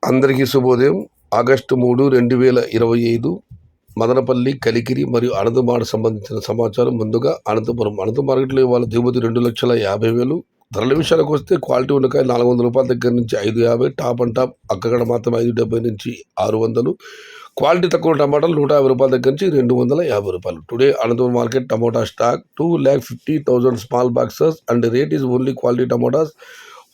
అందరికీ శుభోదయం. ఆగస్టు 3, 2025 మదనపల్లి, కలికిరి మరియు అనంతమాడ సంబంధించిన సమాచారం. ముందుగా అనంతపురం మార్కెట్లో ఇవాళ దిగుమతి 2,50,000. ధరల విషయానికి వస్తే క్వాలిటీ ఉన్నకాయ ₹400 దగ్గర నుంచి 550, టాప్ అండ్ టాప్ అక్కడ మాత్రం 570 నుంచి 600. క్వాలిటీ తక్కువ టమాటాలు ₹150 దగ్గర నుంచి ₹250. Today Anantapur market tomato stock 2,50,000 small boxes and rate is only quality tomatoes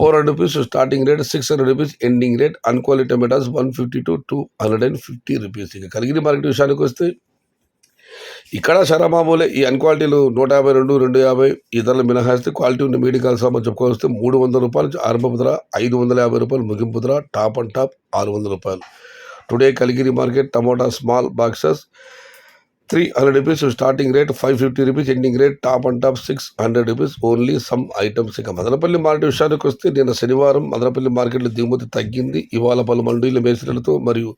₹400 starting rate, ₹600 ending rate. Unquality tomatoes ₹150 to ₹250. ఇక కలిగిన మార్కెట్ విషయానికి వస్తే ఇక్కడ శరమామూలే. ఈ అన్క్వాలిటీలు 152, 250 ఈ ధరలు మినహాయిస్తే క్వాలిటీ ఉన్న మీడియం సామాన్ చెప్పుకోవస్తే ₹300 నుంచి ఆరంభపు ధర, ₹550 ముగింపు ధర, top and top ₹600. Today Kaligiri market tomato small boxes ₹300 starting rate, ₹550 ending rate, top and top ₹600 only some items. ఇక మదనపల్లి మార్కెట్ విషయానికి వస్తే నిన్న శనివారం మదనపల్లి మార్కెట్లో దిగుమతి తగ్గింది. ఇవాళ పలు మండీల మేస్త్రీలతో మరియు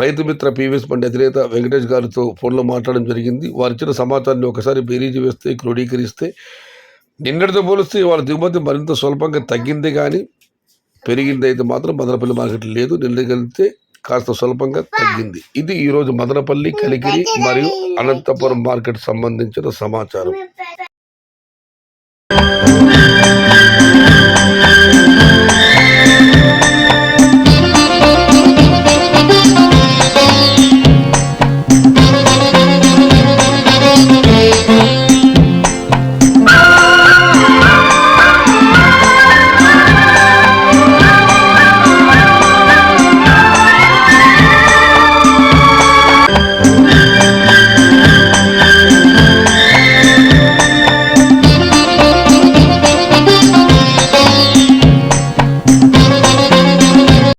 రైతు మిత్ర పీవీఎస్ మండి అధినేత వెంకటేష్ గారితో ఫోన్లో మాట్లాడడం జరిగింది. వారు ఇచ్చిన సమాచారాన్ని ఒకసారి బేరీజు వేస్తే, క్రోడీకరిస్తే నిన్నటితో పోలిస్తే ఇవాళ దిగుమతి మరింత స్వల్పంగా తగ్గింది, కానీ పెరిగింది అయితే మాత్రం మదనపల్లి మార్కెట్ లేదు. నిన్నగలిగితే కాస్త స్వల్పంగా తగ్గింది. ఇది ఈరోజు మదనపల్లి, కలికిరి మరియు అనంతపురం మార్కెట్ సంబంధించిన సమాచారం.